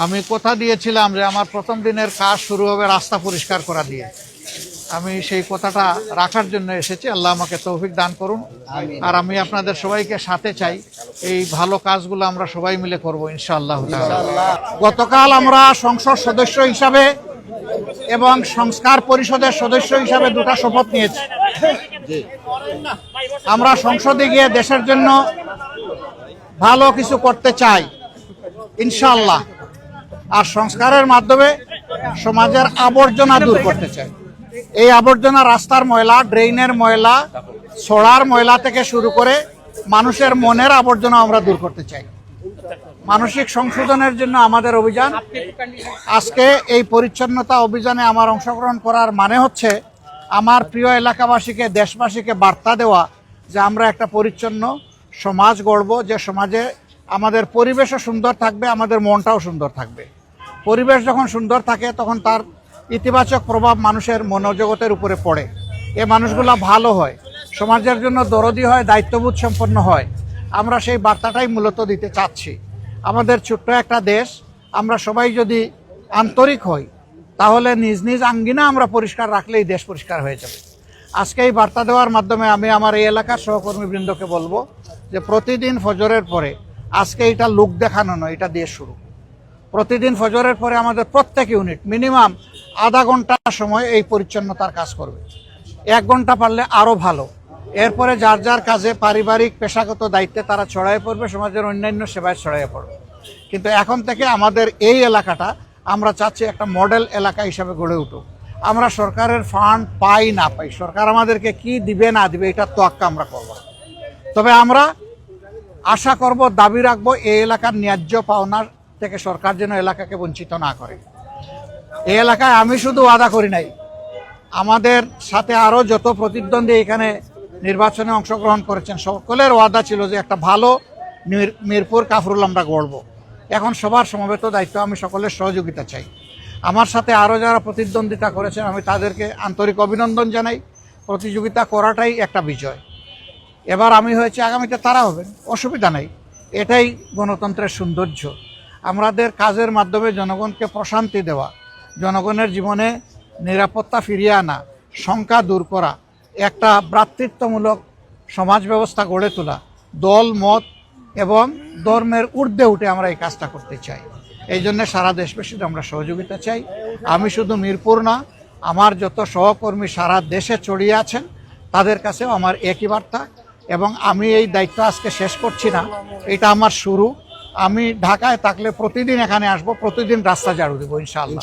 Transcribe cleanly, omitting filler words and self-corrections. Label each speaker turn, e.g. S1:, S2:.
S1: আমি কথা দিয়েছিলাম যে আমার প্রথম দিনের কাজ শুরু হবে রাস্তা পরিষ্কার করা দিয়ে। আমি সেই কথাটা রাখার জন্য এসেছি। আল্লাহ আমাকে তৌফিক দান করুন। আর আমি আপনাদের সবাইকে সাথে চাই, এই ভালো কাজগুলো আমরা সবাই মিলে করব ইনশাআল্লাহ। গতকাল আমরা সংসদ সদস্য হিসাবে এবং সংস্কার পরিষদের সদস্য হিসাবে দুটো শপথ নিয়েছি। আমরা সংসদে গিয়ে দেশের জন্য ভালো কিছু করতে চাই ইনশাআল্লাহ। আর সংস্কারের মাধ্যমে সমাজের আবর্জনা দূর করতে চাই। এই আবর্জনা রাস্তার ময়লা, ড্রেইনের ময়লা, ছড়ার ময়লা থেকে শুরু করে মানুষের মনের আবর্জনা আমরা দূর করতে চাই। মানসিক সংশোধনের জন্য আমাদের অভিযান। আজকে এই পরিচ্ছন্নতা অভিযানে আমার অংশগ্রহণ করার মানে হচ্ছে আমার প্রিয় এলাকাবাসীকে, দেশবাসীকে বার্তা দেওয়া যে আমরা একটা পরিচ্ছন্ন সমাজ গড়ব, যে সমাজে আমাদের পরিবেশও সুন্দর থাকবে, আমাদের মনটাও সুন্দর থাকবে। পরিবেশ যখন সুন্দর থাকে তখন তার ইতিবাচক প্রভাব মানুষের মনোজগতের উপরে পড়ে। এ মানুষগুলো ভালো হয়, সমাজের জন্য দরদি হয়, দায়িত্ববোধ সম্পন্ন হয়। আমরা সেই বার্তাটাই মূলত দিতে চাচ্ছি। আমাদের ছোট্ট একটা দেশ, আমরা সবাই যদি আন্তরিক হই তাহলে নিজ নিজ আঙ্গিনা আমরা পরিষ্কার রাখলেই দেশ পরিষ্কার হয়ে যাবে। আজকে এই বার্তা দেওয়ার মাধ্যমে আমি আমার এই এলাকার সহকর্মীবৃন্দকে বলবো যে প্রতিদিন ফজরের পরে, আজকে এটা লোক দেখানো নয়, এটা দিয়ে শুরু। প্রতিদিন ফজরের পরে আমাদের প্রত্যেক ইউনিট মিনিমাম আধা ঘন্টা সময় এই পরিচ্ছন্নতার কাজ করবে। 1 ঘন্টা পারলে আরও ভালো। এরপরে যার যার কাজে, পারিবারিক পেশাগত দায়িত্বে তারা ছড়াইয়ে পড়বে, সমাজের অন্যান্য সেবায় ছড়াইয়ে পড়বে। কিন্তু এখন থেকে আমাদের এই এলাকাটা আমরা চাচ্ছি একটা মডেল এলাকা হিসাবে গড়ে উঠুক। আমরা সরকারের ফান্ড পাই না পাই, সরকার আমাদেরকে কি দিবে না দিবে এটার তোয়াক্কা আমরা করব। তবে আমরা আশা করব, দাবি রাখবো, এই এলাকার ন্যায্য পাওনার থেকে সরকার যেন এলাকাকে বঞ্চিত না করে। এই এলাকায় আমি শুধু ওয়াদা করি নাই, আমাদের সাথে আরও যত প্রতিদ্বন্দ্বী এখানে নির্বাচনে অংশগ্রহণ করেছেন সকলের ওয়াদা ছিল যে একটা ভালো মিরপুর কাফরুল আমরা গড়ব। এখন সবার সমবেত দায়িত্ব, আমি সকলের সহযোগিতা চাই। আমার সাথে আরও যারা প্রতিদ্বন্দ্বিতা করেছেন আমি তাদেরকে আন্তরিক অভিনন্দন জানাই। প্রতিযোগিতা করাটাই একটা বিজয়। এবার আমি হয়েছি, আগামীতে তারা হবেন, অসুবিধা নেই। এটাই গণতন্ত্রের সৌন্দর্য। আমাদের কাজের মাধ্যমে জনগণকে প্রশান্তি দেওয়া, জনগণের জীবনে নিরাপত্তা ফিরিয়ে আনা, শঙ্কা দূর করা, একটা ভ্রাতৃত্বমূলক সমাজ ব্যবস্থা গড়ে তোলা, দল মত এবং ধর্মের ঊর্ধ্বে উঠে আমরা এই কাজটা করতে চাই। এই জন্য সারা দেশবাসীর আমরা সহযোগিতা চাই। আমি শুধু মিরপুর না, আমার যত সহকর্মী সারা দেশে ছড়িয়ে আছেন তাদের কাছেও আমার একই বার্তা। এবং আমি এই দায়িত্ব আজকে শেষ করছি না, এটা আমার শুরু। আমি ঢাকায় থাকলে প্রতিদিন এখানে আসবো, প্রতিদিন রাস্তা ঝাড়ু দেবো ইনশাআল্লাহ।